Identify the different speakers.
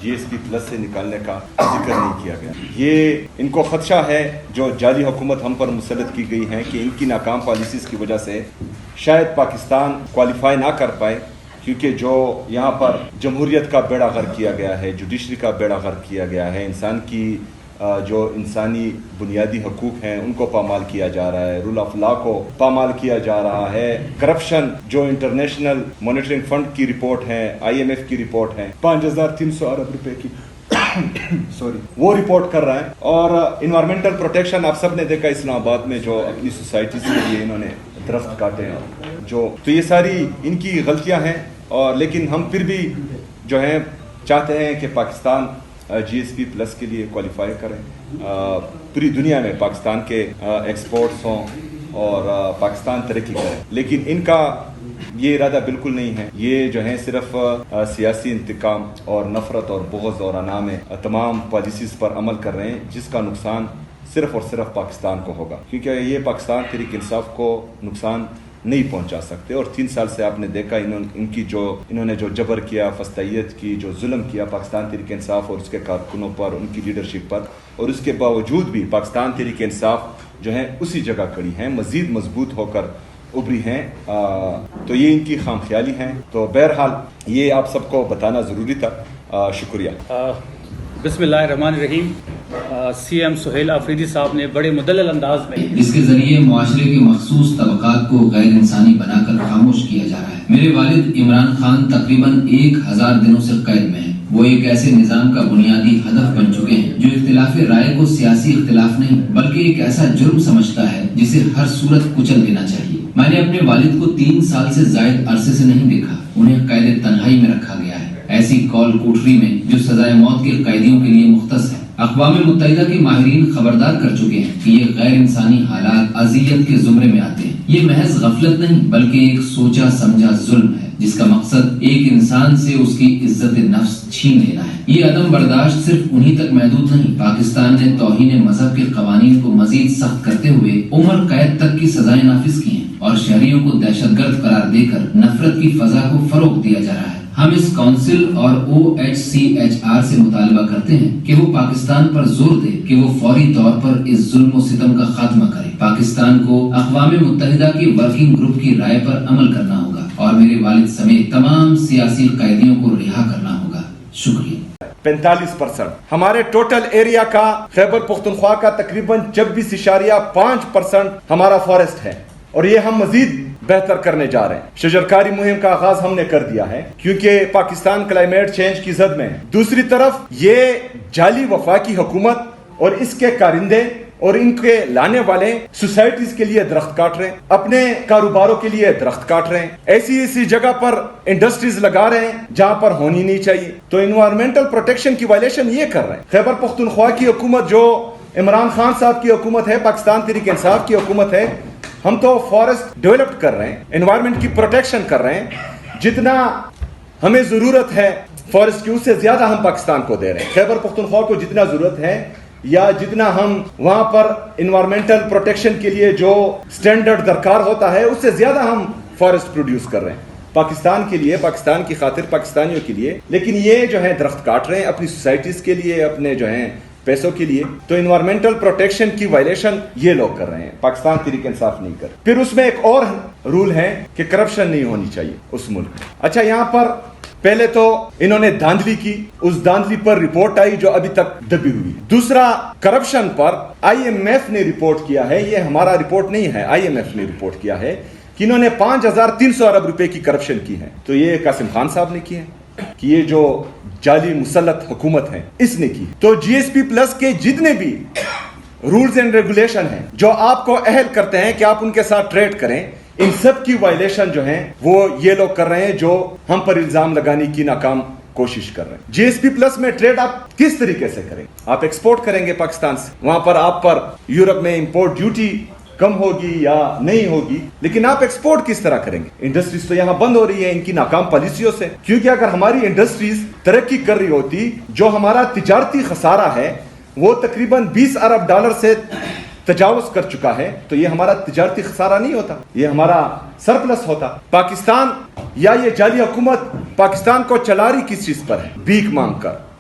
Speaker 1: GSP+ سے نکالنے کا ذکر نہیں کیا گیا. یہ ان کو خدشہ ہے جو جعلی حکومت ہم پر مسلط کی گئی ہے کہ ان کی ناکام پالیسیز کی وجہ سے شاید پاکستان کوالیفائی نہ کر پائے، کیونکہ جو یہاں پر جمہوریت کا بیڑا غرق کیا گیا ہے، جوڈیشری کا بیڑا غرق کیا گیا ہے، انسان کی جو انسانی بنیادی حقوق ہیں ان کو پامال کیا جا رہا ہے، رول آف لا کو پامال کیا جا رہا ہے. کرپشن جو انٹرنیشنل مانیٹرنگ فنڈ کی رپورٹ ہے، IMF کی رپورٹ ہے، 5300 ارب روپے کی وہ رپورٹ کر رہا ہے. اور انوائرمنٹل پروٹیکشن آپ سب نے دیکھا اسلام آباد میں جو اپنی سوسائٹیز کے لیے انہوں نے درخت کاٹے ہیں، تو یہ ساری ان کی غلطیاں ہیں. اور لیکن ہم پھر بھی جو ہیں چاہتے ہیں کہ پاکستان GSP+ کے لیے کوالیفائی کریں، پوری دنیا میں پاکستان کے ایکسپورٹس ہوں اور پاکستان ترقی کرے. لیکن ان کا یہ ارادہ بالکل نہیں ہے. یہ جو ہے صرف سیاسی انتقام اور نفرت اور بغض اور انا میں تمام پالیسیز پر عمل کر رہے ہیں، جس کا نقصان صرف اور صرف پاکستان کو ہوگا، کیونکہ یہ پاکستان تحریک انصاف کو نقصان نہیں پہنچا سکتے. اور 3 سال سے آپ نے دیکھا انہوں نے جو جبر کیا، فسطائیت کی، جو ظلم کیا پاکستان تحریک انصاف اور اس کے کارکنوں پر، ان کی لیڈرشپ پر، اور اس کے باوجود بھی پاکستان تحریک انصاف جو ہے اسی جگہ کھڑی ہیں، مزید مضبوط ہو کر ابھری ہیں. تو یہ ان کی خام خیالی ہیں. تو بہرحال یہ آپ سب کو بتانا ضروری تھا. شکریہ.
Speaker 2: بسم اللہ الرحمن الرحیم. CM سہیل آفریدی صاحب نے بڑے مدلل انداز میں
Speaker 3: اس کے ذریعے معاشرے کے مخصوص طبقات کو غیر انسانی بنا کر خاموش کیا جا رہا ہے. میرے والد عمران خان تقریباً 1000 دنوں سے قید میں ہیں. وہ ایک ایسے نظام کا بنیادی ہدف بن چکے ہیں جو اختلاف رائے کو سیاسی اختلاف نہیں بلکہ ایک ایسا جرم سمجھتا ہے جسے ہر صورت کچل دینا چاہیے. میں نے اپنے والد کو 3 سال سے زائد عرصے سے نہیں دیکھا. انہیں قید تنہائی میں رکھا گیا ہے، ایسی کال کوٹری میں جو سزائے موت کے قیدیوں کے لیے مختص ہے. اقوام متحدہ کے ماہرین خبردار کر چکے ہیں کہ یہ غیر انسانی حالات اذیت کے زمرے میں آتے ہیں. یہ محض غفلت نہیں بلکہ ایک سوچا سمجھا ظلم ہے جس کا مقصد ایک انسان سے اس کی عزت نفس چھین لینا ہے. یہ عدم برداشت صرف انہی تک محدود نہیں. پاکستان نے توہین مذہب کے قوانین کو مزید سخت کرتے ہوئے عمر قید تک کی سزائیں نافذ کی ہیں اور شہریوں کو دہشت گرد قرار دے کر نفرت کی فضا کو فروغ دیا جا رہا ہے. ہم اس کونسل اور OHCHR سے مطالبہ کرتے ہیں کہ وہ پاکستان پر زور دے کہ وہ فوری طور پر اس ظلم و ستم کا خاتمہ کرے. پاکستان کو اقوام متحدہ کی ورکنگ گروپ کی رائے پر عمل کرنا ہوگا اور میرے والد سمیت تمام سیاسی قیدیوں کو رہا کرنا ہوگا. شکریہ.
Speaker 1: 45% ہمارے ٹوٹل ایریا کا خیبر پختونخوا کا تقریباً 26.5% ہمارا فارسٹ ہے اور یہ ہم مزید بہتر کرنے جا رہے ہیں. شجرکاری مہم کا آغاز ہم نے کر دیا ہے کیونکہ پاکستان کلائمیٹ چینج کی زد میں ہے. دوسری طرف یہ جعلی وفاقی حکومت اور اس کے کارندے اور ان کے لانے والے سوسائٹیز کے لیے درخت کاٹ رہے ہیں، اپنے کاروباروں کے لیے درخت کاٹ رہے ہیں، ایسی جگہ پر انڈسٹریز لگا رہے ہیں جہاں پر ہونی نہیں چاہیے. تو انوائرمنٹل پروٹیکشن کی وائلیشن یہ کر رہے ہیں. خیبر پختونخوا کی حکومت جو عمران خان صاحب کی حکومت ہے، پاکستان تحریک انصاف کی حکومت ہے، ہم تو فارسٹ ڈیولپ کر رہے ہیں، انوائرمنٹ کی پروٹیکشن کر رہے ہیں. جتنا ہمیں ضرورت ہے فارسٹ کی اس سے زیادہ ہم پاکستان کو دے رہے ہیں. خیبر پختونخوا کو جتنا ضرورت ہے یا جتنا ہم وہاں پر انوائرمنٹل پروٹیکشن کے لیے جو سٹینڈرڈ درکار ہوتا ہے اس سے زیادہ ہم فارسٹ پروڈیوس کر رہے ہیں پاکستان کے لیے، پاکستان کی خاطر، پاکستانیوں کے لیے. لیکن یہ جو ہے درخت کاٹ رہے ہیں اپنی سوسائٹیز کے لیے، اپنے جو ہیں پیسوں کے لیے. تو انوائرمنٹل پروٹیکشن کی وائلیشن یہ لوگ کر رہے ہیں، پاکستان تحریک انصاف نہیں کر. پھر اس میں ایک اور رول ہے کہ کرپشن نہیں ہونی چاہیے اس ملک میں. اچھا، یہاں پر پہلے تو انہوں نے دھاندلی کی، اس دھاندلی پر رپورٹ آئی جو ابھی تک دبی ہوئی. دوسرا، کرپشن پر IMF نے رپورٹ کیا ہے، یہ ہمارا رپورٹ نہیں ہے، IMF نے رپورٹ کیا ہے کہ انہوں نے 5300 ارب روپے کی کرپشن کی ہے. تو یہ قاسم خان صاحب نے کی ہے کہ یہ جو جعلی مسلط حکومت ہے اس نے کی. تو GSP+ کے جتنے بھی رولز اینڈ ریگولیشن ہیں جو آپ کو اہل کرتے ہیں کہ آپ ان کے ساتھ ٹریڈ کریں، ان سب کی وائلیشن جو ہیں وہ یہ لوگ کر رہے ہیں جو ہم پر الزام لگانے کی ناکام کوشش کر رہے ہیں. GSP+ میں ٹریڈ آپ کس طریقے سے کریں؟ آپ ایکسپورٹ کریں گے پاکستان سے، وہاں پر آپ پر یورپ میں امپورٹ ڈیوٹی کم ہوگی یا نہیں ہوگی، لیکن آپ ایکسپورٹ کس طرح کریں گے؟ انڈسٹریز تو یہاں بند ہو رہی ہے ان کی ناکام پالیسیوں سے. کیونکہ اگر ہماری انڈسٹریز ترقی کر رہی ہوتی، جو ہمارا تجارتی خسارہ ہے وہ تقریباً 20 ارب ڈالر سے تجاوز کر چکا ہے، تو یہ ہمارا تجارتی خسارہ نہیں ہوتا، یہ ہمارا سرپلس ہوتا. پاکستان یا یہ جعلی حکومت پاکستان کو چلا رہی کس چیز پر ہے؟ بھیک مانگ کر.